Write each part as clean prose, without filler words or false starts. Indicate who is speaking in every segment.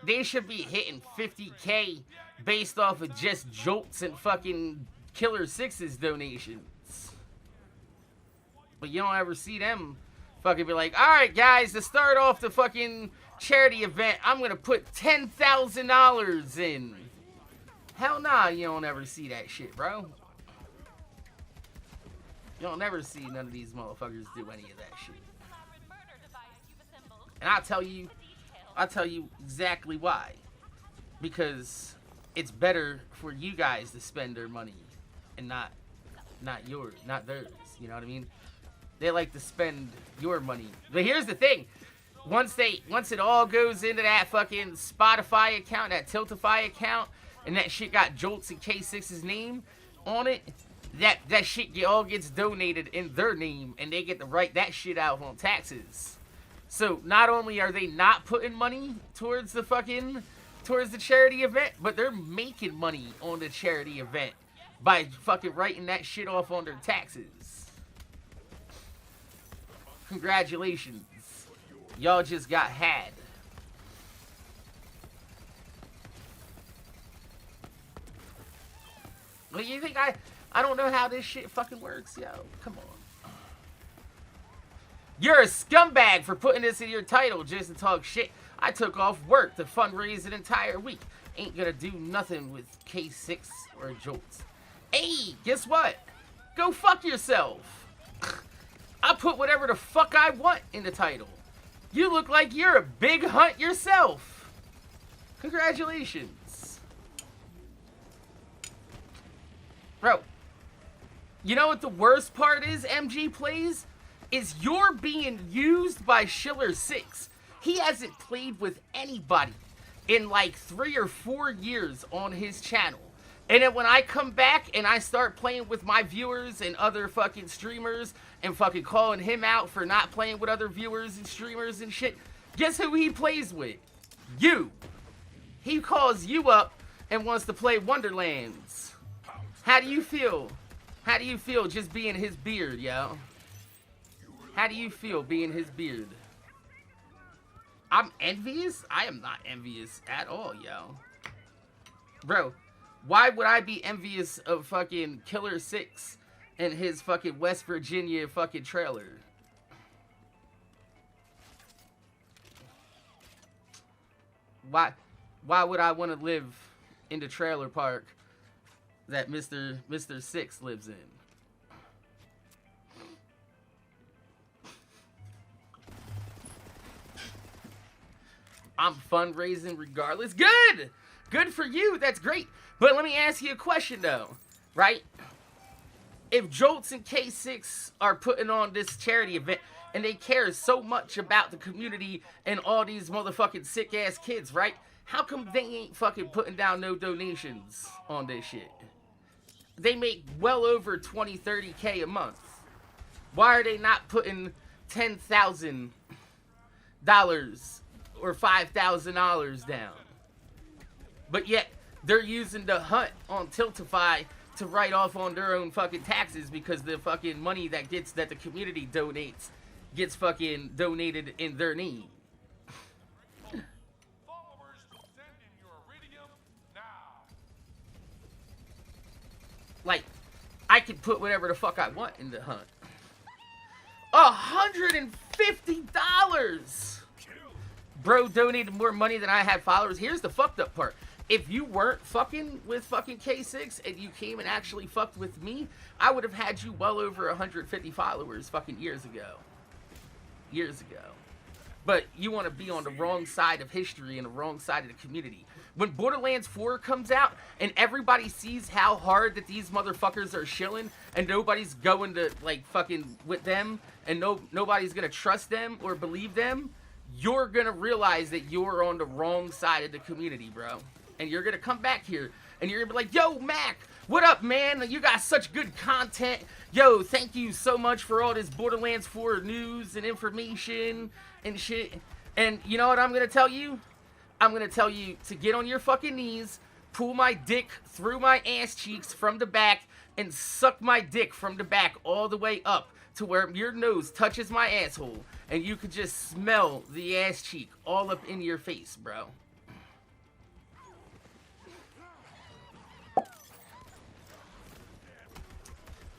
Speaker 1: they should be hitting 50K based off of just Jolts and fucking Killer6's donations. But you don't ever see them fucking be like, alright guys, to start off the fucking charity event, I'm gonna put $10,000 in. Hell nah, you don't ever see that shit, bro. You don't never see none of these motherfuckers do any of that shit. And I'll tell you exactly why. Because it's better for you guys to spend their money and not yours, not theirs. You know what I mean? They like to spend your money. But here's the thing. Once it all goes into that fucking Spotify account, that Tiltify account, and that shit got Jolts and K6's name on it, that shit all gets donated in their name, and they get to write that shit out on taxes. So not only are they not putting money towards the charity event, but they're making money on the charity event by fucking writing that shit off on their taxes. Congratulations. Y'all just got had. Well, you think I don't know how this shit fucking works, yo. Come on. You're a scumbag for putting this in your title just to talk shit. I took off work to fundraise an entire week. Ain't gonna do nothing with K6 or Jolts. Hey, guess what? Go fuck yourself. I put whatever the fuck I want in the title. You look like you're a big hunt yourself. Congratulations. Bro, you know what the worst part is, MG Plays? Is you're being used by Shillers6. He hasn't played with anybody in like 3 or 4 years on his channel. And then when I come back and I start playing with my viewers and other fucking streamers and fucking calling him out for not playing with other viewers and streamers and shit, guess who he plays with? You. He calls you up and wants to play Wonderlands. How do you feel? How do you feel just being his beard, yo? How do you feel being his beard? I'm envious? I am not envious at all, yo. Bro, why would I be envious of fucking Killer6 and his fucking West Virginia fucking trailer? Why would I want to live in the trailer park that Mr. Six lives in? I'm fundraising regardless. Good! Good for you. That's great. But let me ask you a question, though. Right? If Jolts and K6 are putting on this charity event and they care so much about the community and all these motherfucking sick-ass kids, right? How come they ain't fucking putting down no donations on this shit? They make well over 20, 30K a month. Why are they not putting $10,000 or $5,000 down? But yet, they're using the hunt on Tiltify to write off on their own fucking taxes because the fucking money that the community donates gets fucking donated in their name. Like, I could put whatever the fuck I want in the hunt. $150! Bro donated more money than I had followers. Here's the fucked up part. If you weren't fucking with fucking K6 and you came and actually fucked with me, I would have had you well over 150 followers fucking years ago. Years ago. But you want to be on the wrong side of history and the wrong side of the community. When Borderlands 4 comes out and everybody sees how hard that these motherfuckers are shilling and nobody's going to like fucking with them and nobody's going to trust them or believe them, you're going to realize that you're on the wrong side of the community, bro. And you're going to come back here and you're going to be like, yo, Mac, what up, man? You got such good content. Yo, thank you so much for all this Borderlands 4 news and information and shit. And you know what I'm going to tell you? I'm going to tell you to get on your fucking knees, pull my dick through my ass cheeks from the back, and suck my dick from the back all the way up to where your nose touches my asshole. And you could just smell the ass cheek all up in your face, bro.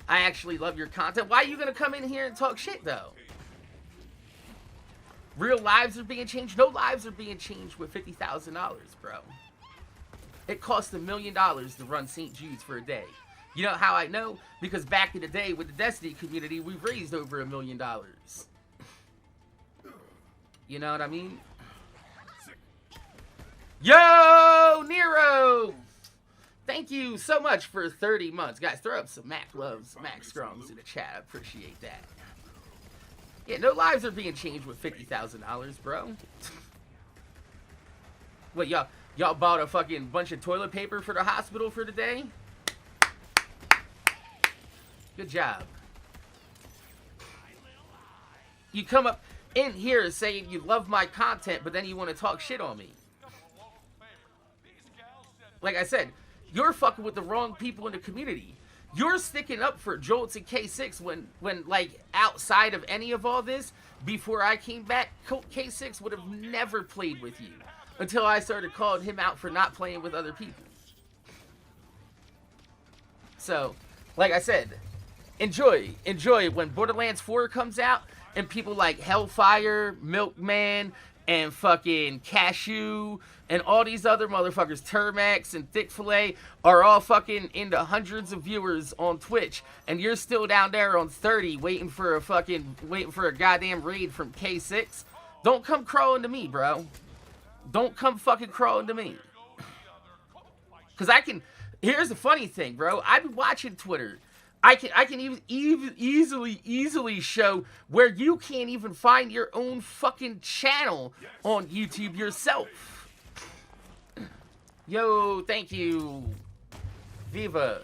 Speaker 1: I actually love your content. Why are you gonna come in here and talk shit, though? Real lives are being changed? No lives are being changed with $50,000, bro. It costs $1 million to run St. Jude's for a day. You know how I know? Because back in the day with the Destiny community, we raised over $1 million. You know what I mean? Yo, Nero! Thank you so much for 30 months. Guys, throw up some Mac loves, Mac Strongs in the chat. I appreciate that. Yeah, no lives are being changed with $50,000, bro. What, y'all bought a fucking bunch of toilet paper for the hospital for the day? Good job. You come up in here saying you love my content, but then you want to talk shit on me. Like I said, you're fucking with the wrong people in the community. You're sticking up for Jolts and K6 when like, outside of any of all this, before I came back, K6 would have never played with you until I started calling him out for not playing with other people. So, like I said, enjoy when Borderlands 4 comes out and people like Hellfire, Milkman, and fucking Cashew, and all these other motherfuckers, Termax and Thick Filet, are all fucking into hundreds of viewers on Twitch, and you're still down there on 30 waiting for a goddamn raid from K6. Don't come crawling to me, bro. Don't come fucking crawling to me. Cause here's the funny thing, bro. I've been watching Twitter. I can easily show where you can't even find your own fucking channel on YouTube yourself. Yo, thank you, Viva.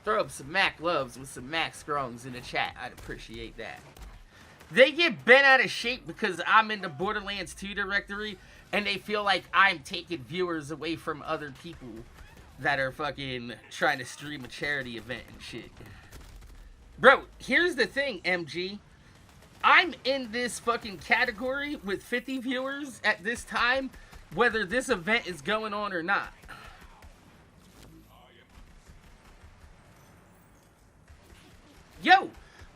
Speaker 1: Throw up some Mac loves with some Mac Strongs in the chat. I'd appreciate that. They get bent out of shape because I'm in the Borderlands 2 directory, and they feel like I'm taking viewers away from other people that are fucking trying to stream a charity event and shit. Bro, here's the thing, MG. I'm in this fucking category with 50 viewers at this time, whether this event is going on or not. Yo,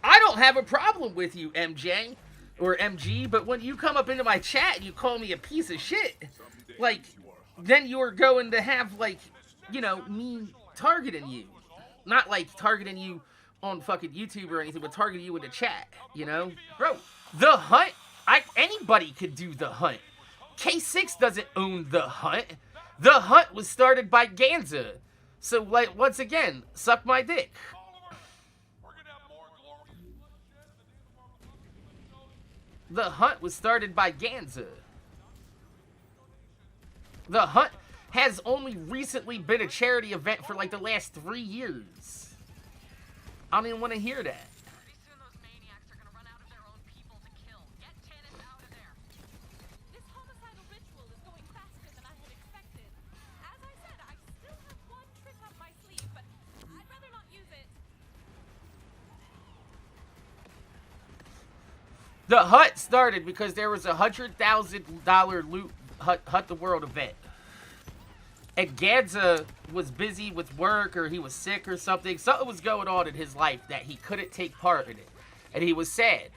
Speaker 1: I don't have a problem with you, MJ or MG, but when you come up into my chat and you call me a piece of shit, like, then you're going to have, like, you know, me targeting you. Not, like, targeting you on fucking YouTube or anything, but targeting you in the chat, you know? Bro, the hunt, anybody could do the hunt. K6 doesn't own the hunt. The hunt was started by Ganza. So, like, once again, suck my dick. The hunt was started by Ganza. The hunt has only recently been a charity event for like the last 3 years. I don't even want to hear that.
Speaker 2: Pretty soon those maniacs are gonna run out of their own people to kill. Get Tannen out of there. This homicidal ritual is going faster than I had expected. As I said, I still have one trick up my sleeve, but I'd rather not use it.
Speaker 1: The hut started because there was a $100,000 loot Hut the World event. And Ganza was busy with work, or he was sick or something. Something was going on in his life that he couldn't take part in it. And he was sad.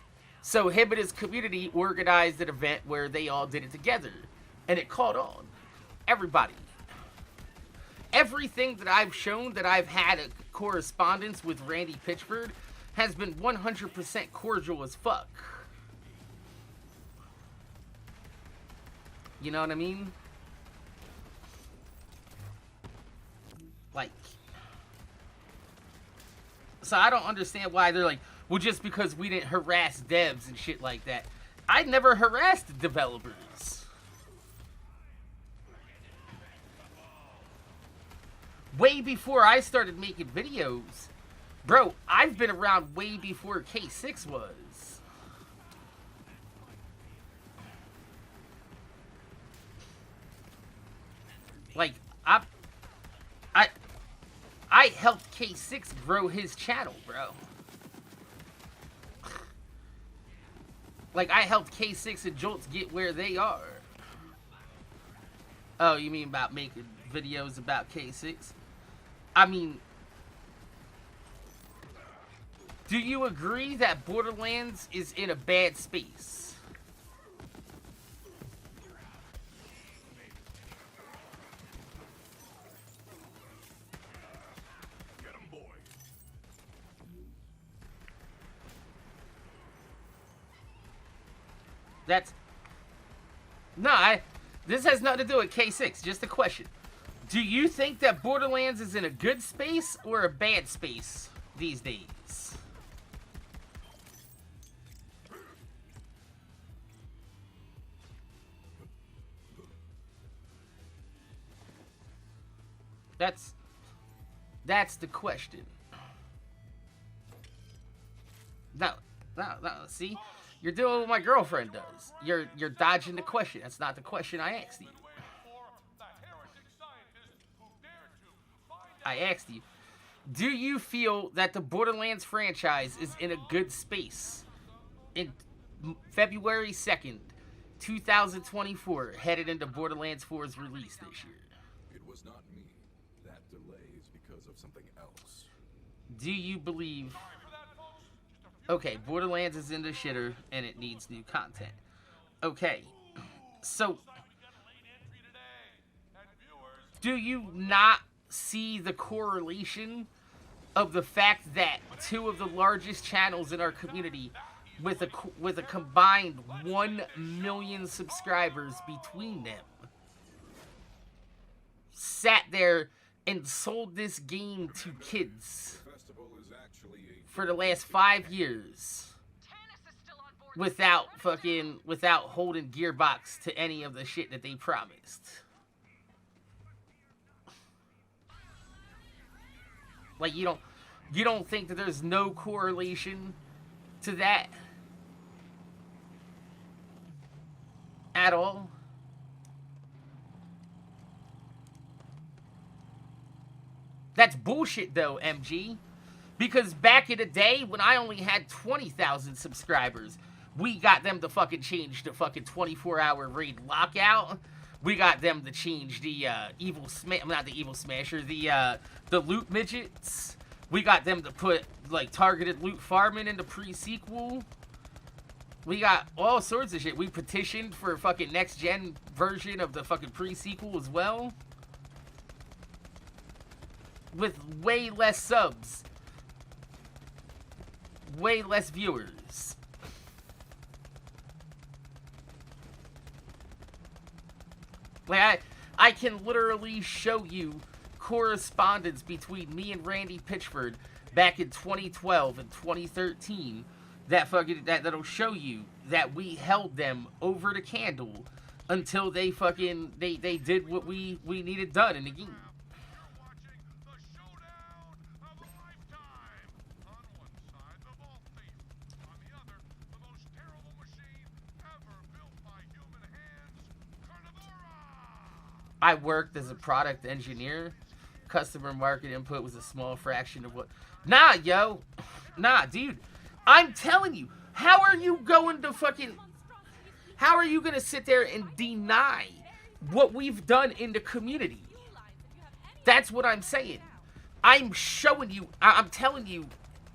Speaker 1: So him and his community organized an event where they all did it together. And it caught on. Everybody. Everything that I've shown that I've had a correspondence with Randy Pitchford has been 100% cordial as fuck. You know what I mean? Like, so I don't understand why they're like, well, just because we didn't harass devs and shit like that. I never harassed developers. Way before I started making videos. Bro, I've been around way before K6 was. Like, I helped K6 grow his channel, bro. Like, I helped K6 and Jolts get where they are. Oh, you mean about making videos about K6? I mean, Do you agree that Borderlands is in a bad space?
Speaker 3: Get him, boy.
Speaker 1: That's... No, this has nothing to do with K6. Just a question. Do you think that Borderlands is in a good space or a bad space these days? That's the question. No. See? You're doing what my girlfriend does. You're dodging the question. That's not the question I asked you. I asked you, do you feel that the Borderlands franchise is in a good space in February 2nd, 2024, headed into Borderlands 4's release this year?
Speaker 3: It was not me. That delay is because of something else.
Speaker 1: Do you believe... Okay, Borderlands is in the shitter and it needs new content. Okay, so... Do you not see the correlation of the fact that two of the largest channels in our community with a combined 1 million subscribers between them sat there and sold this game to kids for the last 5 years without holding Gearbox to any of the shit that they promised? Like, you don't think that there's no correlation to that at all? That's bullshit, though, MG. Because back in the day, when I only had 20,000 subscribers, we got them to fucking change the fucking 24-hour raid lockout. We got them to change the the loot midgets. We got them to put, like, targeted loot farming in the pre-sequel. We got all sorts of shit. We petitioned for a fucking next-gen version of the fucking pre-sequel as well. With way less subs. Way less viewers. Like, I can literally show you correspondence between me and Randy Pitchford back in 2012 and 2013 that'll show you that we held them over the candle until they did what we needed done in the game. I worked as a product engineer. Customer market input was a small fraction of what... Nah, yo. Nah, dude. I'm telling you. How are you going to fucking... How are you going to sit there and deny what we've done in the community? That's what I'm saying. I'm showing you... I'm telling you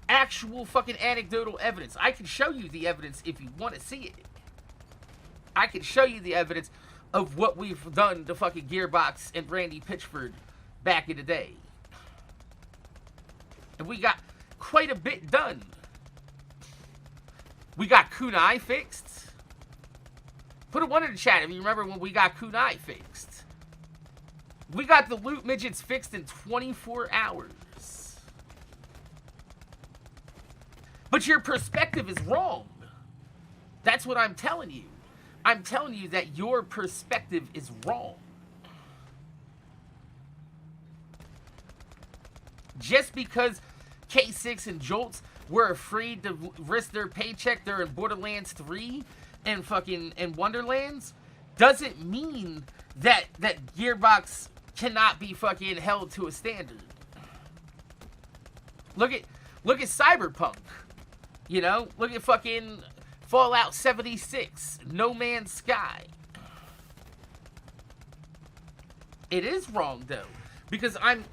Speaker 1: actual fucking anecdotal evidence. I can show you the evidence if you want to see it. I can show you the evidence of what we've done to fucking Gearbox and Randy Pitchford back in the day. And we got quite a bit done. We got Kunai fixed. Put a 1 in the chat if you remember when we got Kunai fixed. We got the loot midgets fixed in 24 hours. But your perspective is wrong. That's what I'm telling you. I'm telling you that your perspective is wrong. Just because K6 and Jolts were afraid to risk their paycheck during Borderlands 3 and Wonderlands doesn't mean that Gearbox cannot be fucking held to a standard. Look at Cyberpunk. You know, look at fucking Fallout 76, No Man's Sky. It is wrong, though. Because I'm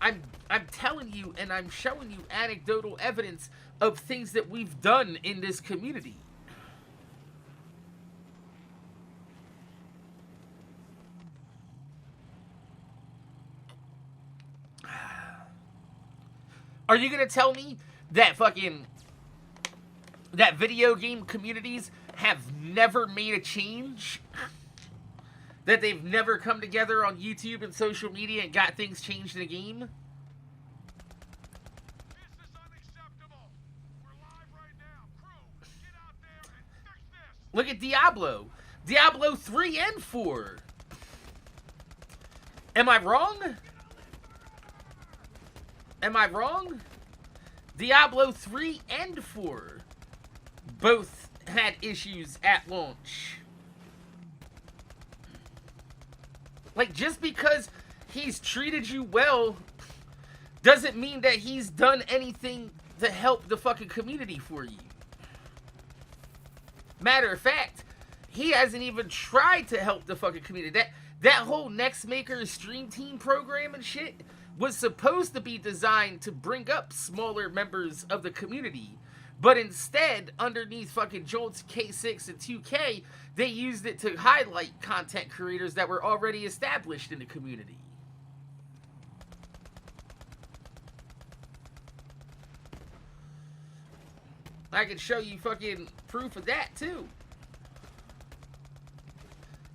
Speaker 1: telling you and I'm showing you anecdotal evidence of things that we've done in this community. Are you gonna tell me that that video game communities have never made a change? That they've never come together on YouTube and social media and got things changed in the game?
Speaker 4: This is unacceptable. We're live right now. Crew, get out there and fix this.
Speaker 1: Look at Diablo. Diablo 3 and 4. Am I wrong? Am I wrong? Diablo 3 and 4 both had issues at launch. Like, just because he's treated you well doesn't mean that he's done anything to help the fucking community for you. Matter of fact, he hasn't even tried to help the fucking community. That whole Next Maker Stream Team program and shit was supposed to be designed to bring up smaller members of the community. But instead, underneath fucking Jolt's K6 and 2K, they used it to highlight content creators that were already established in the community. I can show you fucking proof of that, too.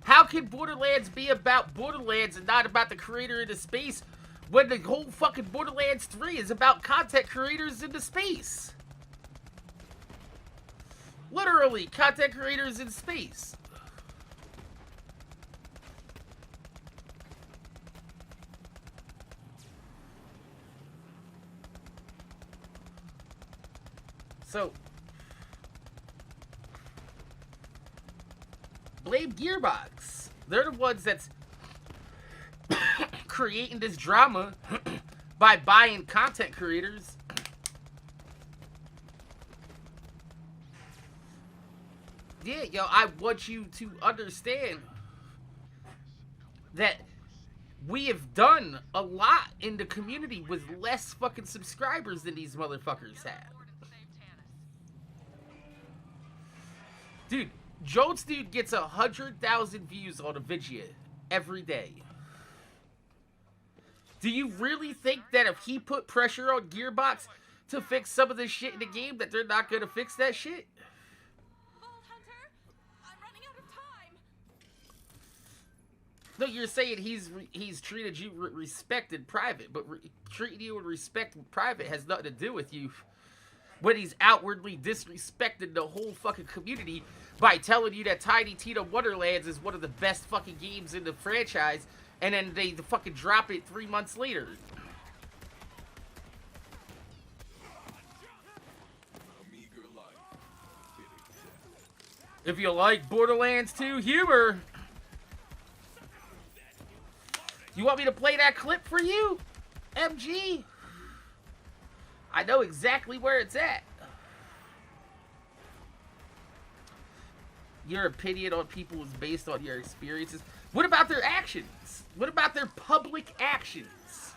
Speaker 1: How can Borderlands be about Borderlands and not about the creator in the space when the whole fucking Borderlands 3 is about content creators in the space? Literally, content creators in space. So, blame Gearbox. They're the ones that's creating this drama by buying content creators. Yeah, yo, I want you to understand that we have done a lot in the community with less fucking subscribers than these motherfuckers have. Dude, Jolt's dude gets 100,000 views on a video every day. Do you really think that if he put pressure on Gearbox to fix some of this shit in the game, that they're not gonna fix that shit? No, you're saying he's treated you respect in private, but treating you with respect in private has nothing to do with you. When he's outwardly disrespected the whole fucking community by telling you that Tiny Tina Wonderlands is one of the best fucking games in the franchise, and then they fucking drop it 3 months later. If you like Borderlands 2 humor, you want me to play that clip for you, MG? I know exactly where it's at. Your opinion on people is based on your experiences. What about their actions? What about their public actions?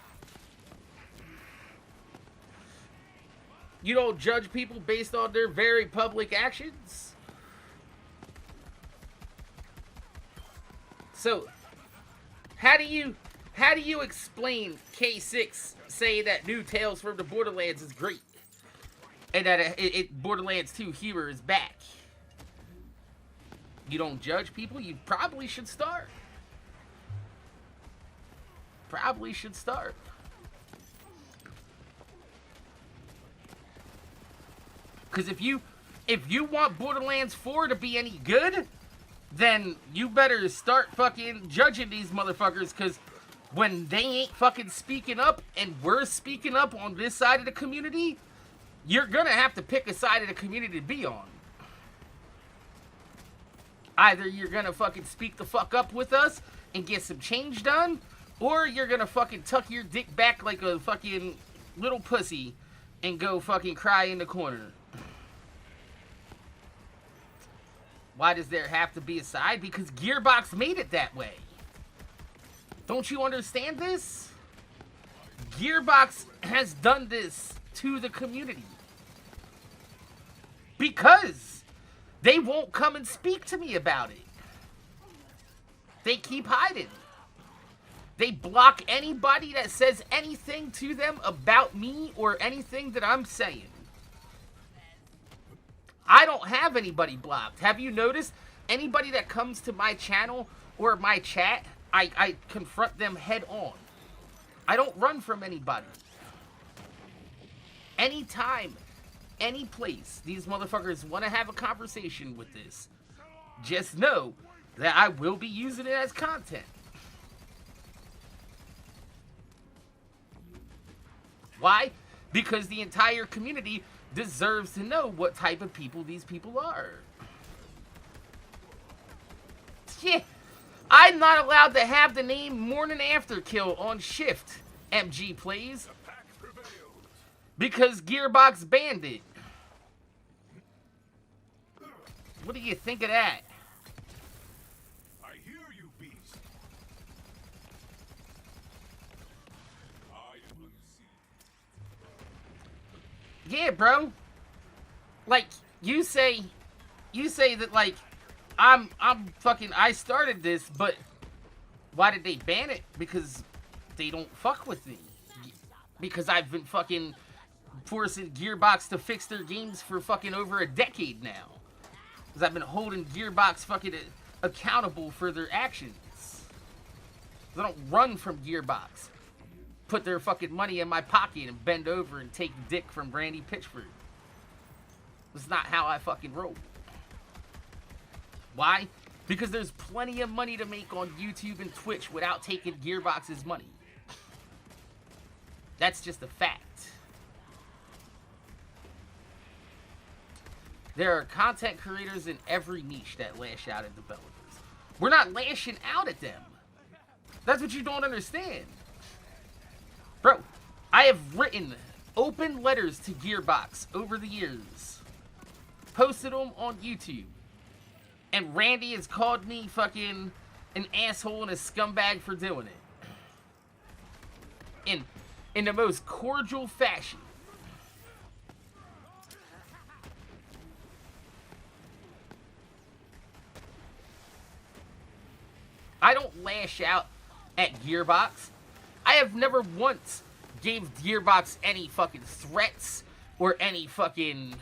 Speaker 1: You don't judge people based on their very public actions? So, how do you explain K6 saying that new Tales from the Borderlands is great and that Borderlands 2 humor is back? You don't judge people? You probably should start. Probably should start. Because if you want Borderlands 4 to be any good, then you better start fucking judging these motherfuckers, because when they ain't fucking speaking up and we're speaking up on this side of the community, you're gonna have to pick a side of the community to be on. Either you're gonna fucking speak the fuck up with us and get some change done, or you're gonna fucking tuck your dick back like a fucking little pussy and go fucking cry in the corner. Why does there have to be a side? Because Gearbox made it that way. Don't you understand this? Gearbox has done this to the community. Because they won't come and speak to me about it. They keep hiding. They block anybody that says anything to them about me or anything that I'm saying. I don't have anybody blocked. Have you noticed? Anybody that comes to my channel or my chat, I confront them head on. I don't run from anybody. Anytime, any place, these motherfuckers want to have a conversation with this, just know that I will be using it as content. Why? Because the entire community deserves to know what type of people these people are. Yeah, I'm not allowed to have the name MorninAfterKill on shift, MG Plays. Because Gearbox banned it. What do you think of that?
Speaker 3: I hear you, beast. I am unseen.
Speaker 1: Yeah, bro. Like, you say that, like, I'm fucking, I started this, but why did they ban it? Because they don't fuck with me. Because I've been fucking forcing Gearbox to fix their games for fucking over a decade now. Because I've been holding Gearbox fucking accountable for their actions. I don't run from Gearbox. Put their fucking money in my pocket and bend over and take dick from Randy Pitchford. That's not how I fucking roll. Why? Because there's plenty of money to make on YouTube and Twitch without taking Gearbox's money. That's just a fact. There are content creators in every niche that lash out at developers. We're not lashing out at them. That's what you don't understand. Bro, I have written open letters to Gearbox over the years. Posted them on YouTube. And Randy has called me fucking an asshole and a scumbag for doing it. In the most cordial fashion. I don't lash out at Gearbox. I have never once gave Gearbox any fucking threats or any fucking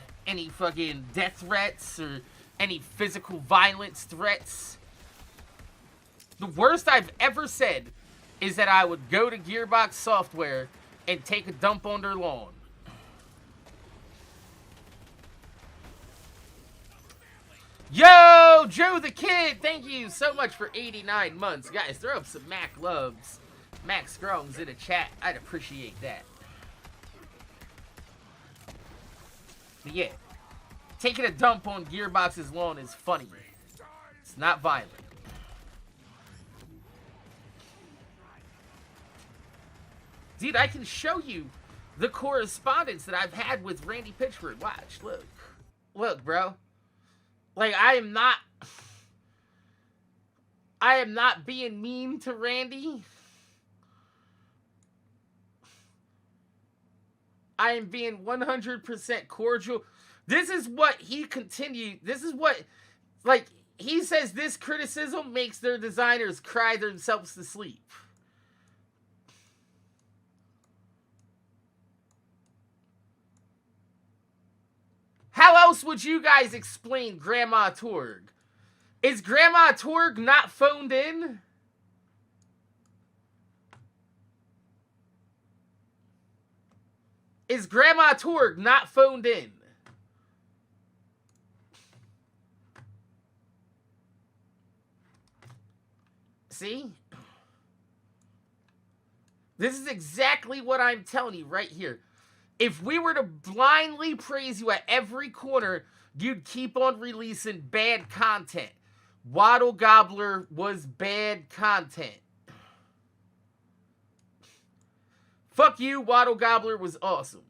Speaker 1: death threats or any physical violence threats. The worst I've ever said is that I would go to Gearbox Software and take a dump on their lawn. Yo, Joe the Kid, thank you so much for 89 months. Guys, throw up some Mac loves. Mac Scrums in the chat. I'd appreciate that. But yeah, taking a dump on Gearbox's lawn is funny. It's not violent. Dude, I can show you the correspondence that I've had with Randy Pitchford. Watch, look. Look, bro. Like, I am not being mean to Randy. I am being 100% cordial. This is what he continued. This is what, like, he says this criticism makes their designers cry themselves to sleep. How else would you guys explain Grandma Torg? Is Grandma Torg not phoned in? Is Grandma Torg not phoned in? See? This is exactly what I'm telling you right here. If we were to blindly praise you at every corner, you'd keep on releasing bad content. Waddle Gobbler was bad content. Fuck you, Waddle Gobbler was awesome.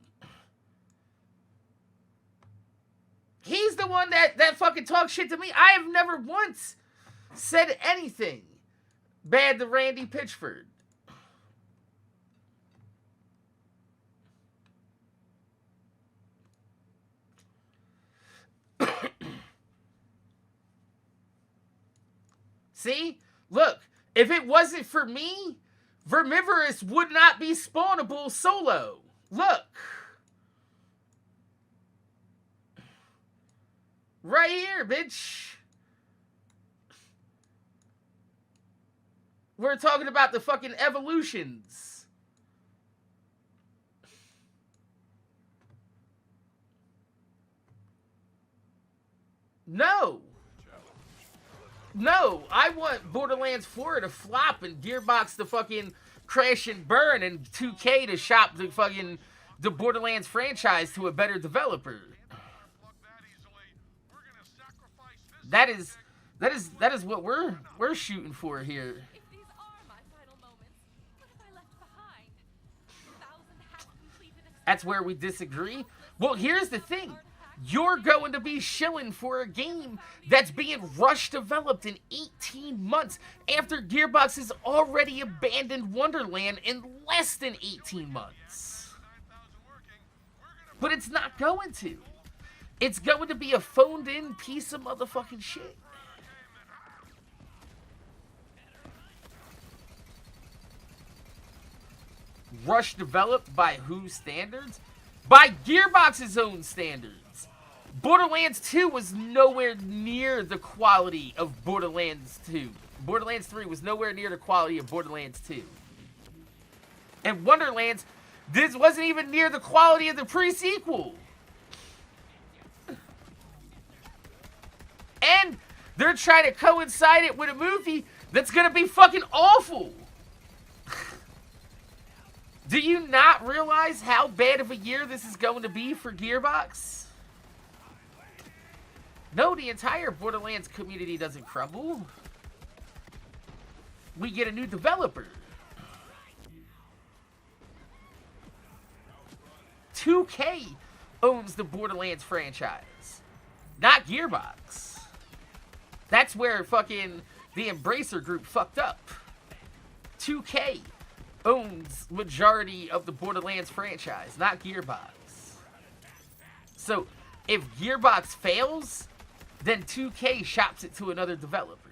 Speaker 1: He's the one that fucking talks shit to me. I have never once said anything bad to Randy Pitchford. See? Look, if it wasn't for me, Vermivorous would not be spawnable solo. Look. Right here, bitch. We're talking about the fucking evolutions. No. No, I want Borderlands 4 to flop and Gearbox to fucking crash and burn and 2K to shop the Borderlands franchise to a better developer. That is what we're shooting for here.
Speaker 2: If these are my final moments, what have I left behind? 1,000 half-completed
Speaker 1: That's where we disagree. Well, here's the thing. You're going to be shilling for a game that's being rush developed in 18 months after Gearbox has already abandoned Wonderland in less than 18 months. But it's not going to. It's going to be a phoned-in piece of motherfucking shit. Rush developed by whose standards? By Gearbox's own standards. Borderlands 2 was nowhere near the quality of Borderlands 2. Borderlands 3 was nowhere near the quality of Borderlands 2. And Wonderlands, this wasn't even near the quality of the pre-sequel. And they're trying to coincide it with a movie that's gonna be fucking awful. Do you not realize how bad of a year this is going to be for Gearbox? No, the entire Borderlands community doesn't crumble. We get a new developer. 2K owns the Borderlands franchise, not Gearbox. That's where fucking the Embracer Group fucked up. 2K owns majority of the Borderlands franchise, not Gearbox. So, if Gearbox fails, then 2K shops it to another developer.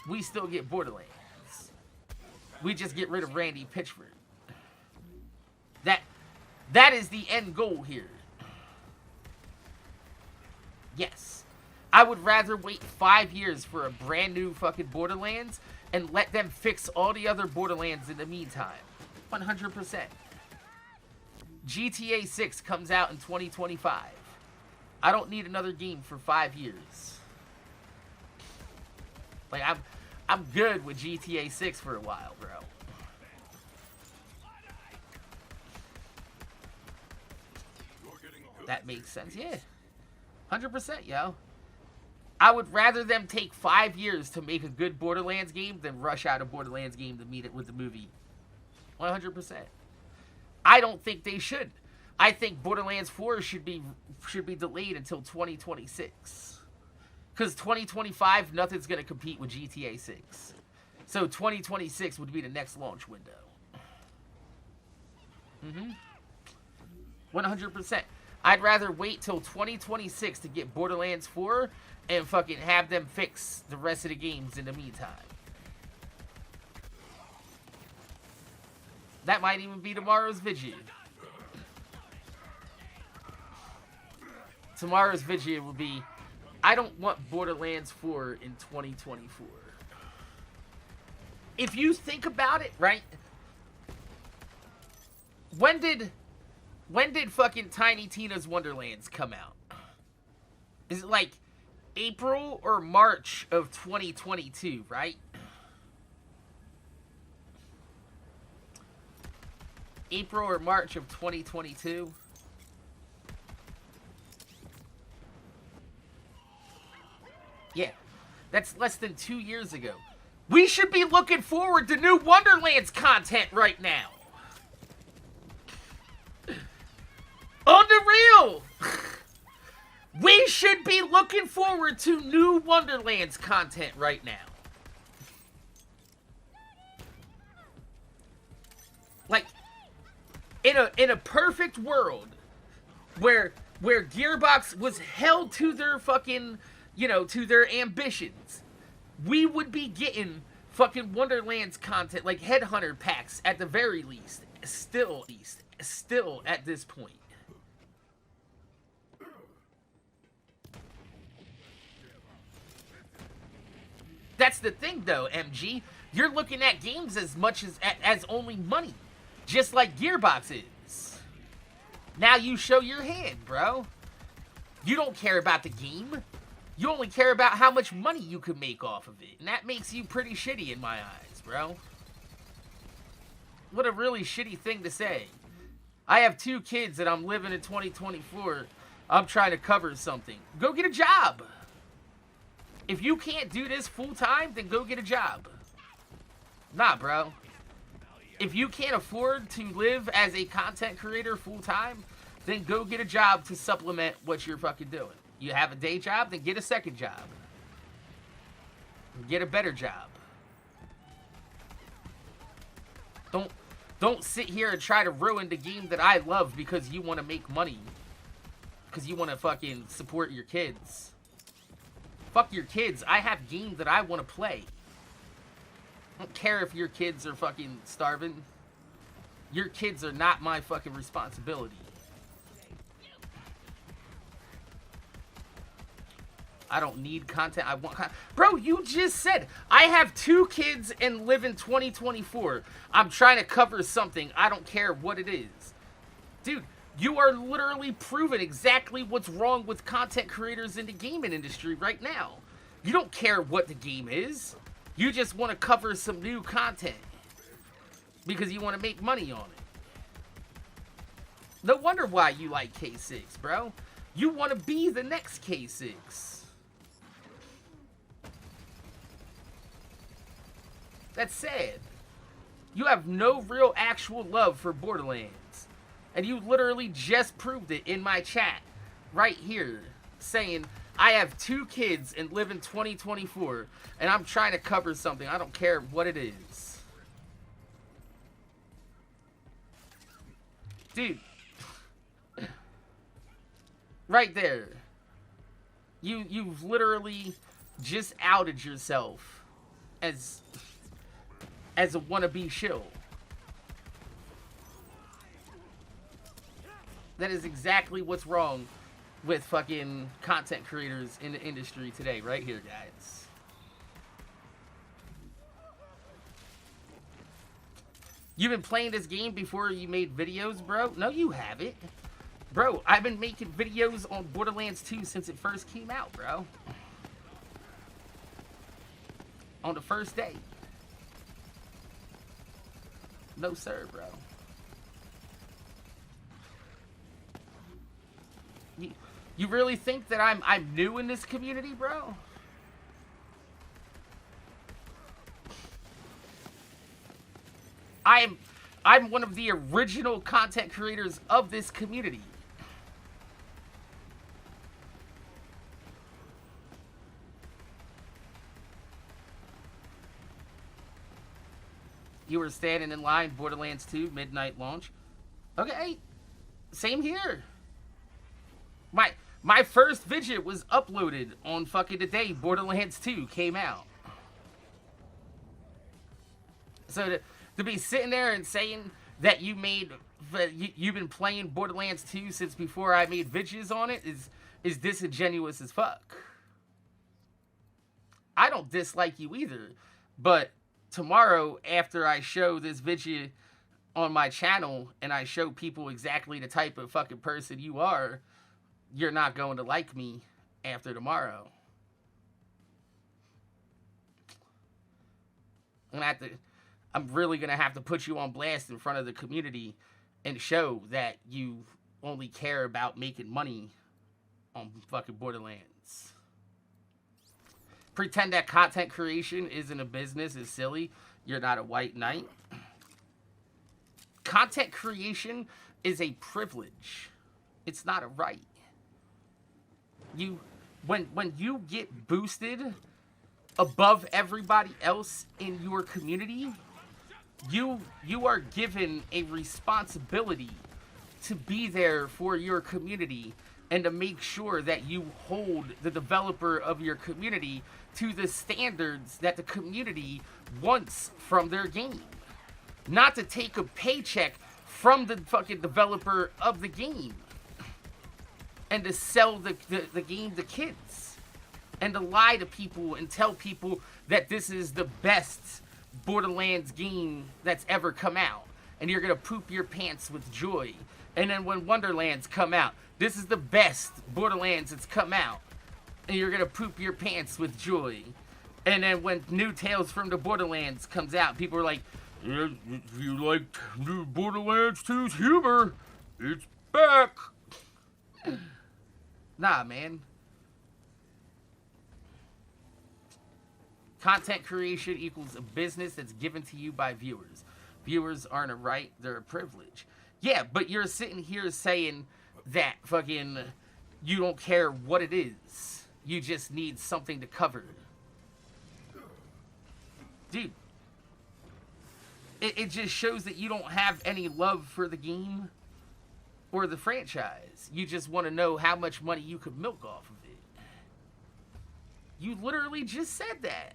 Speaker 1: We still get Borderlands. We just get rid of Randy Pitchford. That is the end goal here. Yes. I would rather wait 5 years for a brand new fucking Borderlands and let them fix all the other Borderlands in the meantime. 100%. GTA 6 comes out in 2025. I don't need another game for 5 years. Like, I'm good with GTA 6 for a while, bro. That makes sense, yeah. 100%, yo. I would rather them take 5 years to make a good Borderlands game than rush out a Borderlands game to meet it with the movie. 100%. I don't think they should. I think Borderlands 4 should be delayed until 2026. Because 2025, nothing's going to compete with GTA 6. So 2026 would be the next launch window. 100%. I'd rather wait till 2026 to get Borderlands 4 and fucking have them fix the rest of the games in the meantime. That might even be tomorrow's video. Tomorrow's video will be, I don't want Borderlands 4 in 2024. If you think about it, right? When did fucking Tiny Tina's Wonderlands come out? Is it like April or March of 2022, right? April or March of 2022. Yeah, that's less than 2 years ago. We should be looking forward to new Wonderlands content right now. On the real! We should be looking forward to new Wonderlands content right now. Like, in a perfect world where Gearbox was held to their fucking, to their ambitions, we would be getting fucking Wonderlands content, like Headhunter packs at the very least. Still at this point. That's the thing, though, MG. You're looking at games as much as only money, just like Gearbox is. Now you show your hand, bro. You don't care about the game. You only care about how much money you can make off of it, and that makes you pretty shitty in my eyes, bro. What a really shitty thing to say. I have 2 kids and I'm living in 2024. I'm trying to cover something. Go get a job. If you can't do this full time, then go get a job. Nah, bro. If you can't afford to live as a content creator full time, then go get a job to supplement what you're fucking doing. You have a day job, then get a second job. Get a better job. Don't sit here and try to ruin the game that I love because you want to make money. Because you want to fucking support your kids. Fuck your kids. I have games that I want to play. I don't care if your kids are fucking starving. Your kids are not my fucking responsibility. I don't need content. I want content. Bro, you just said, I have 2 kids and live in 2024. I'm trying to cover something. I don't care what it is. Dude, you are literally proving exactly what's wrong with content creators in the gaming industry right now. You don't care what the game is. You just want to cover some new content. Because you want to make money on it. No wonder why you like K6, bro. You want to be the next K6. That's sad. You have no real actual love for Borderlands. And you literally just proved it in my chat. Right here. Saying, I have 2 kids and live in 2024. And I'm trying to cover something. I don't care what it is. Dude. Right there. You've literally just outed yourself as a wannabe shill. That is exactly what's wrong with fucking content creators in the industry today, right here, guys. You've been playing this game before you made videos, bro? No, you haven't. Bro, I've been making videos on Borderlands 2 since it first came out, bro. On the first day. No sir, bro. You really think that I'm new in this community, bro? I'm one of the original content creators of this community. You were standing in line, Borderlands 2, midnight launch. Okay, same here. My first video was uploaded on fucking the day Borderlands 2 came out. So to be sitting there and saying that you've been playing Borderlands 2 since before I made videos on it is disingenuous as fuck. I don't dislike you either, but tomorrow, after I show this video on my channel and I show people exactly the type of fucking person you are, you're not going to like me after tomorrow. I'm really going to have to put you on blast in front of the community and show that you only care about making money on fucking Borderlands. Pretend that content creation isn't a business is silly. You're not a white knight. Content creation is a privilege. It's not a right. When you get boosted above everybody else in your community, you are given a responsibility to be there for your community and to make sure that you hold the developer of your community to the standards that the community wants from their game. Not to take a paycheck from the fucking developer of the game and to sell the game to kids and to lie to people and tell people that this is the best Borderlands game that's ever come out and you're gonna poop your pants with joy. And then when Wonderlands come out, this is the best Borderlands that's come out and you're gonna poop your pants with joy. And then when New Tales from the Borderlands comes out, people are like, yeah, if you like new Borderlands 2's humor, it's back. Nah, man. Content creation equals a business that's given to you by viewers. Viewers aren't a right, they're a privilege. Yeah, but you're sitting here saying that fucking you don't care what it is. You just need something to cover. Dude. It just shows that you don't have any love for the game or the franchise. You just want to know how much money you could milk off of it. You literally just said that.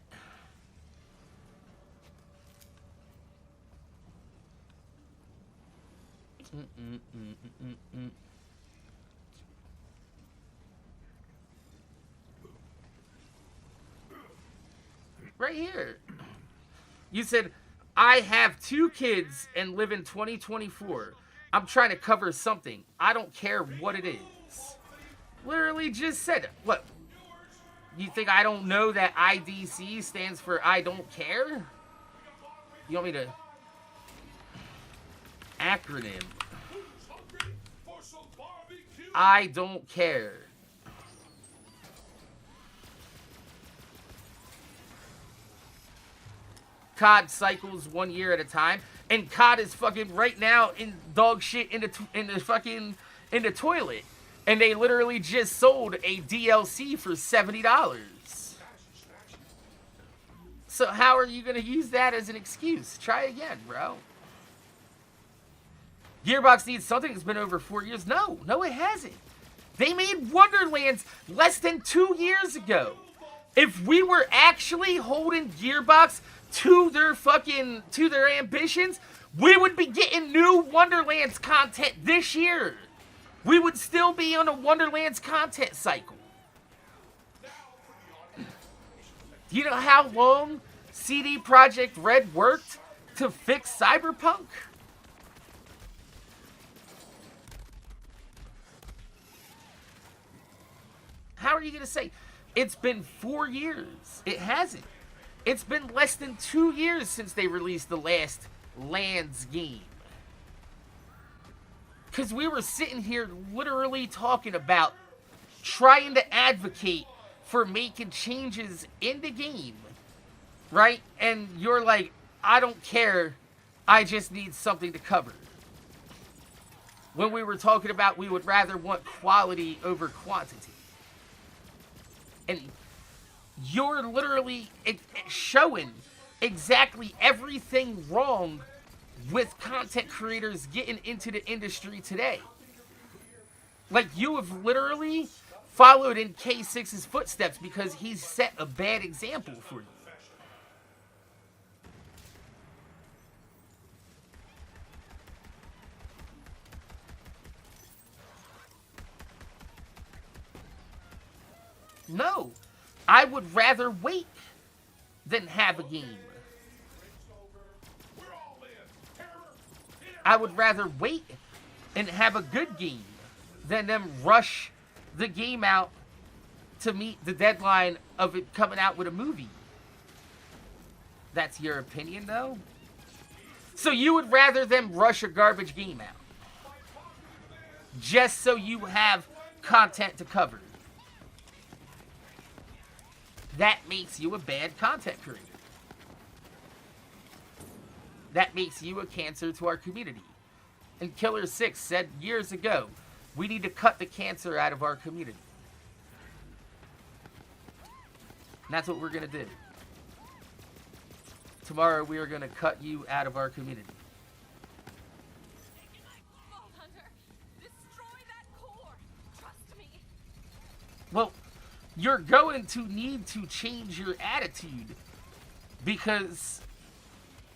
Speaker 1: Right here. You said, I have 2 kids and live in 2024. I'm trying to cover something. I don't care what it is. Literally just said it. What? You think I don't know that IDC stands for I don't care? You want me to... Acronym. I don't care. COD cycles 1 year at a time, and COD is fucking right now in dog shit in the toilet, and they literally just sold a DLC for $70. So how are you gonna use that as an excuse? Try again, bro. Gearbox needs something that's been over 4 years. No, it hasn't. They made Wonderlands less than 2 years ago. If we were actually holding Gearbox to their ambitions, we would be getting new Wonderlands content this year. We would still be on a Wonderlands content cycle. Do you know how long CD Projekt Red worked to fix Cyberpunk? How are you going to say it's been 4 years? It hasn't. It's been less than 2 years since they released the last Lands game. Because we were sitting here literally talking about trying to advocate for making changes in the game, right? And you're like, I don't care, I just need something to cover. When we were talking about we would rather want quality over quantity. And you're literally showing exactly everything wrong with content creators getting into the industry today. Like, you have literally followed in K6's footsteps because he's set a bad example for you. No, I would rather wait than have a game. I would rather wait and have a good game than them rush the game out to meet the deadline of it coming out with a movie. That's your opinion, though? So you would rather them rush a garbage game out just so you have content to cover. That makes you a bad content creator. That makes you a cancer to our community. And Killer6 said years ago, we need to cut the cancer out of our community. And that's what we're going to do. Tomorrow we are going to cut you out of our community.
Speaker 2: Vault Hunter, destroy that core. Trust me.
Speaker 1: Well, you're going to need to change your attitude, because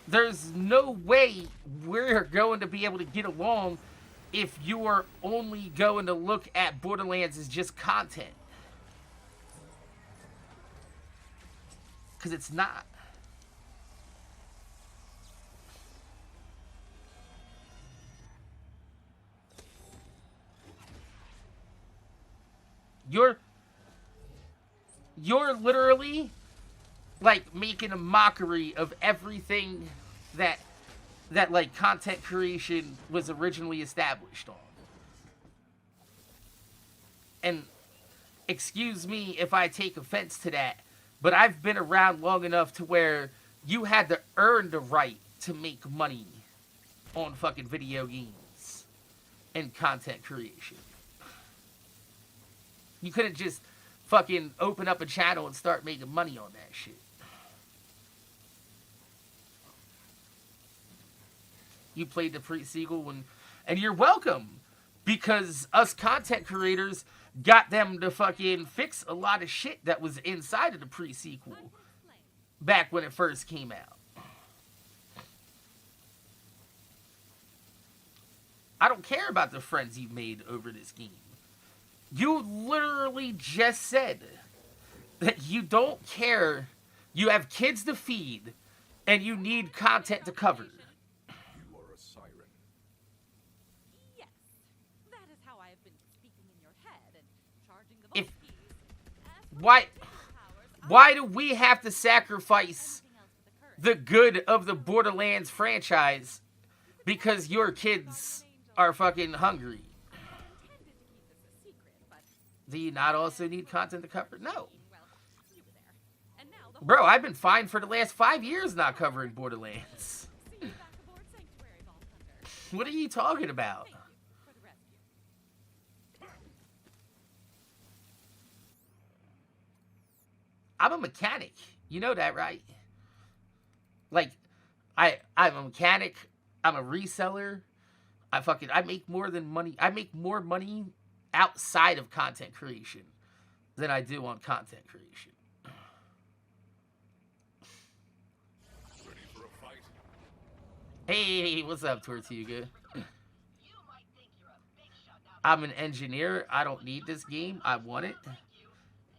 Speaker 1: there's no way we're going to be able to get along if you're only going to look at Borderlands as just content. Because it's not. You're literally like making a mockery of everything that like content creation was originally established on. And excuse me if I take offense to that, but I've been around long enough to where you had to earn the right to make money on fucking video games and content creation. You couldn't just fucking open up a channel and start making money on that shit. You played the pre-sequel, and you're welcome, because us content creators got them to fucking fix a lot of shit that was inside of the pre-sequel back when it first came out. I don't care about the friends you've made over this game. You literally just said that you don't care, you have kids to feed, and you need content to cover.
Speaker 3: You are a siren.
Speaker 2: Yes, that is how I have been speaking in your head and charging the
Speaker 1: If-
Speaker 2: voice keys.
Speaker 1: Why do we have to sacrifice the good of the Borderlands franchise because your kids are fucking hungry? Do you not also need content to cover? No. Bro, I've been fine for the last 5 years not covering Borderlands. What are you talking about? I'm a mechanic. You know that, right? Like, I'm a mechanic. I'm a reseller. I make more than money. I make more money outside of content creation than I do on content creation.
Speaker 3: Ready for a fight?
Speaker 1: Hey, what's up, Tortuga? I'm an engineer. I don't need this game. I want it.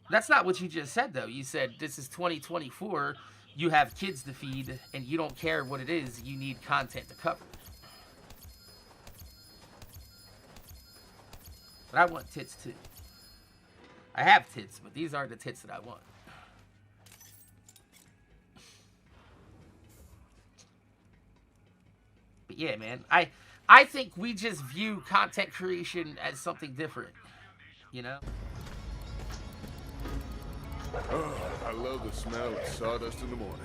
Speaker 1: That's not what you just said, though. You said this is 2024. You have kids to feed, and you don't care what it is. You need content to cover. But I want tits, too. I have tits, but these aren't the tits that I want. But yeah, man. I think we just view content creation as something different. You know?
Speaker 3: Oh, I love the smell of sawdust in the morning.